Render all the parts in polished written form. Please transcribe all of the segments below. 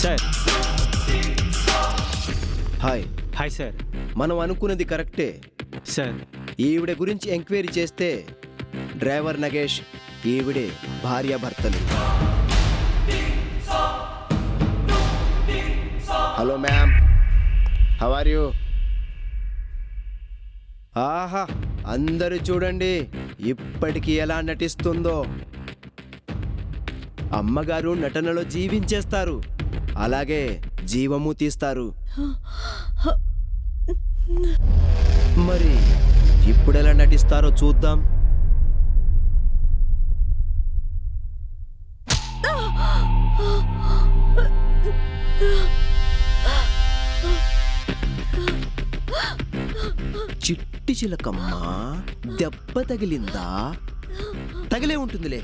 Sir. Hi. Hi sir. మనం అనుకున్నది కరెక్టే సార్. ఈవిడ గురించి ఎంక్వైరీ చేస్తే డ్రైవర్ నగేష్ ఈవిడే భార్యాభర్తలు. Hello ma'am, how are you? ఆహా, అందరూ చూడండి ఇప్పటికి ఎలా నటిస్తుందో. అమ్మగారు నటనలో జీవించేస్తారు, అలాగే జీవము తీస్తారు. మరి ఇప్పుడెలా నటిస్తారో చూద్దాం. చిట్టి చిలకమ్మ, దెబ్బ తగిలిందా? తగిలే ఉంటుందిలే,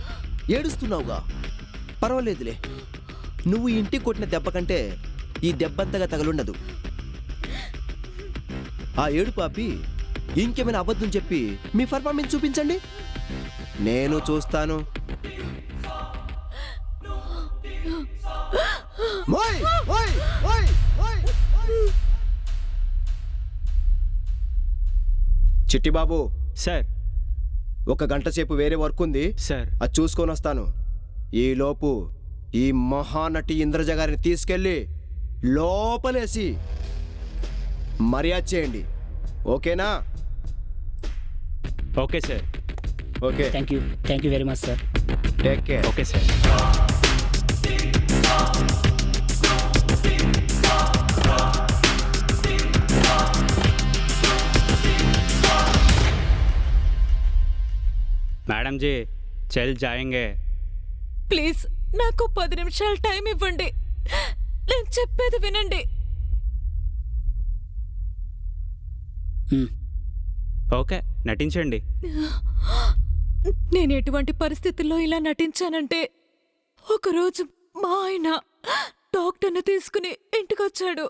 ఏడుస్తున్నావుగా, పర్వాలేదులే. నువ్వు ఇంటికి కొట్టిన దెబ్బ కంటే ఈ దెబ్బంతగా తగలుండదు. ఆ ఏడు పాపి ఇంకేమైనా అబద్ధం చెప్పి మీ పర్ఫార్మెన్స్ చూపించండి, నేను చూస్తాను. ఓయ్, ఓయ్, ఓయ్, ఓయ్. చిట్టిబాబు సార్. ఒక గంట సేపు వేరే వర్క్ ఉంది సార్. అది చూసుకొని వస్తాను. ఈలోపు ఈ మహానటి ఇంద్రజ గారిని తీసుకెళ్ళి లోపలేసి మర్యాద చేయండి, ఓకేనా? Okay sir. Okay, thank you very much sir. Take care. Okay sir. Madam ji చల్ జాయేంగే. ప్లీజ్ నాకు 10 నిమిషాలు టైం ఇవ్వండి, నేను చెప్పేది వినండి. ఓకే, నటించండి. నేను ఎటువంటి పరిస్థితుల్లో ఇలా నటించానంటే, ఒకరోజు మా ఆయన డాక్టర్ని తీసుకుని ఇంటికొచ్చాడు.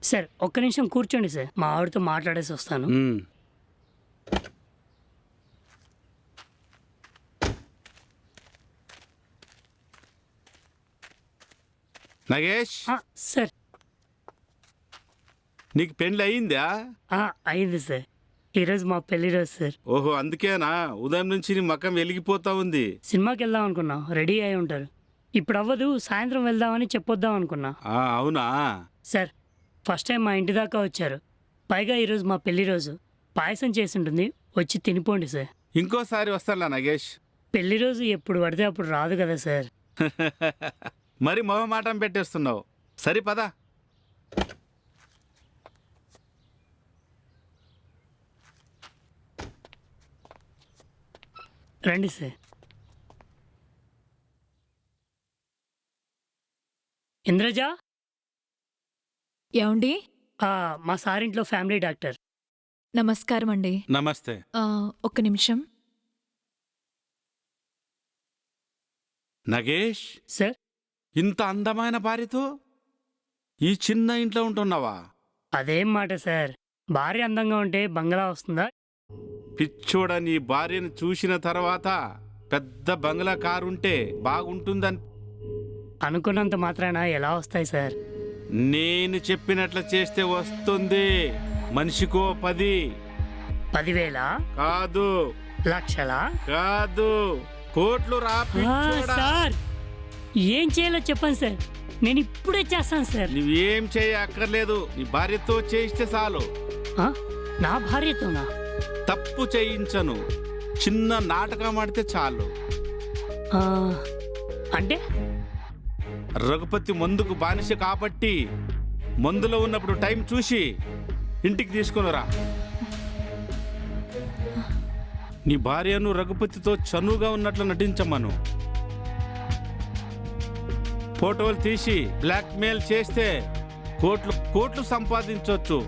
సార్ ఒక్క నిమిషం కూర్చోండి సార్, మా ఆవిడతో మాట్లాడేసి వస్తాను. నగేష్, సార్. నీకు పెళ్ళి అయిందా? అయింది సార్, ఈరోజు మా పెళ్లి రోజు సార్. ఓహో, అందుకేనా ఉదయం నుంచి నీ మకం వెలిగిపోతా ఉంది. సినిమాకి వెళ్దాం అనుకున్నాం, రెడీ అయి ఉంటారు. ఇప్పుడు అవ్వదు, సాయంత్రం వెళ్దామని చెప్పొద్దాం అనుకున్నా. అవునా సార్, ఫస్ట్ టైం మా ఇంటి దాకా వచ్చారు, పైగా ఈరోజు మా పెళ్లి రోజు. పాయసం చేసి ఉంటుంది, వచ్చి తినిపోండి సార్. ఇంకోసారి వస్తాలా నగేష్? పెళ్లి రోజు ఎప్పుడు పడితే అప్పుడు రాదు కదా సార్. మరి మొహమాటం పెట్టేస్తున్నావు. సరి పదా. రండి సార్. ఇంద్రజ. ఏమండి? మా సారింట్లో ఫ్యామిలీ డాక్టర్. నమస్కారం అండి. నమస్తే. ఒక్క నిమిషం. నగేష్, సార్. ఇంత అందమైన భార్యతో ఈ చిన్న ఇంట్లో ఉంటున్నావా? అదేం మాట సార్, భార్య అందంగా ఉంటే బంగ్లా వస్తుందా? పిచ్చోడ, నీ భార్యను చూసిన తర్వాత పెద్ద బంగ్లా కారుంటే బాగుంటుందని అనుకున్నంత మాత్రాన ఎలా వస్తాయి సార్? నేను చెప్పినట్లు చేస్తే వస్తుంది. మనిషికో 10. 10,000 కాదు, లక్షలా? కాదు, కోట్లు రా పిచ్చోడా. సార్, ఏం చేయాలో చెప్పండి సార్, నేను ఇప్పుడే చేస్తాను సార్. నువ్వేం అక్కర్లేదు, నీ భార్యతో చేయిస్తే చాలు. నా భార్యతోనా? తప్పు చేయించను, చిన్న నాటకం ఆడితే చాలు. అంటే రఘుపతి మందుకు బానిస కాబట్టి మందులో ఉన్నప్పుడు టైం చూసి ఇంటికి తీసుకునిరా. నీ భార్యను రఘుపతితో చనువుగా ఉన్నట్లు నటించమను. ఫోటోలు తీసి బ్లాక్మెయిల్ చేస్తే కోట్లు కోట్లు సంపాదించవచ్చు.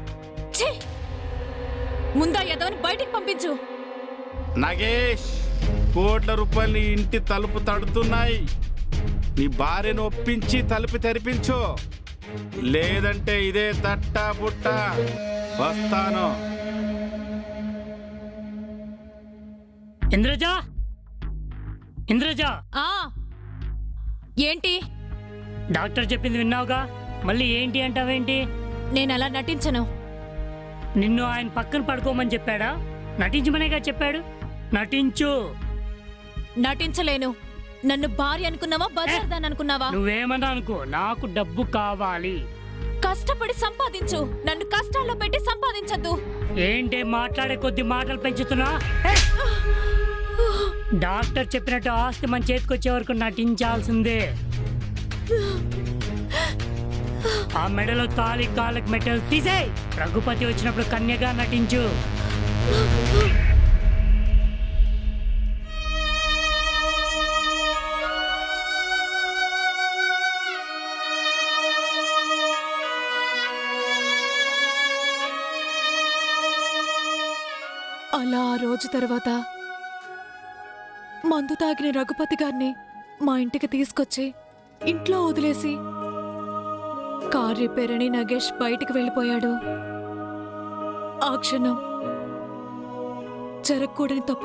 ముందా ఎదవని బయటికి పంపించు. నగేష్, కోట్ల రూపాయలు నీ ఇంటి తలుపు తడుతున్నాయి. నీ భార్యను ఒప్పించి తలుపు తెరిపించు, లేదంటే ఇదే తట్టా పుట్ట. వస్తాను. ఇంద్రజ ఇంద్రజ ఆ ఏంటి? డాక్టర్ చెప్పింది విన్నావుగా, మళ్ళీ ఏంటి అంటావేంటి? నేను అలా నటించను. నిన్ను ఆయన పక్కన పడుకోమని చెప్పాడా? నటించమనేగా చెప్పాడు. నటించు. నటించలేను. నన్ను భార్య అనుకున్నావా, బజార్దాన్ అనుకున్నావా? నువ్వేమన్నా అనుకో, నాకు డబ్బు కావాలి. కష్టపడి సంపాదించు, నన్ను కష్టాల్లో పెట్టి సంపాదించద్దు. ఏంటే మాట్లాడే కొద్ది మాటలు పెంచుతున్నా? డాక్టర్ చెప్పినట్టు ఆస్తి మన చేతికొచ్చే వరకు నటించాల్సిందే. ఆ మెడలో తాళి, కాళ్ళకి మెటల్ తీసేయ్. రఘుపతి వచ్చినప్పుడు కన్యగా నటించు. అలా ఆ రోజు తర్వాత మందు తాగిన రఘుపతి గారిని మా ఇంటికి తీసుకొచ్చి ఇంట్లో వదిలేసి కార్ రిపేర్ అని నగేష్ బయటికి వెళ్ళిపోయాడు. ఆ క్షణం జరగకూడని తప్పు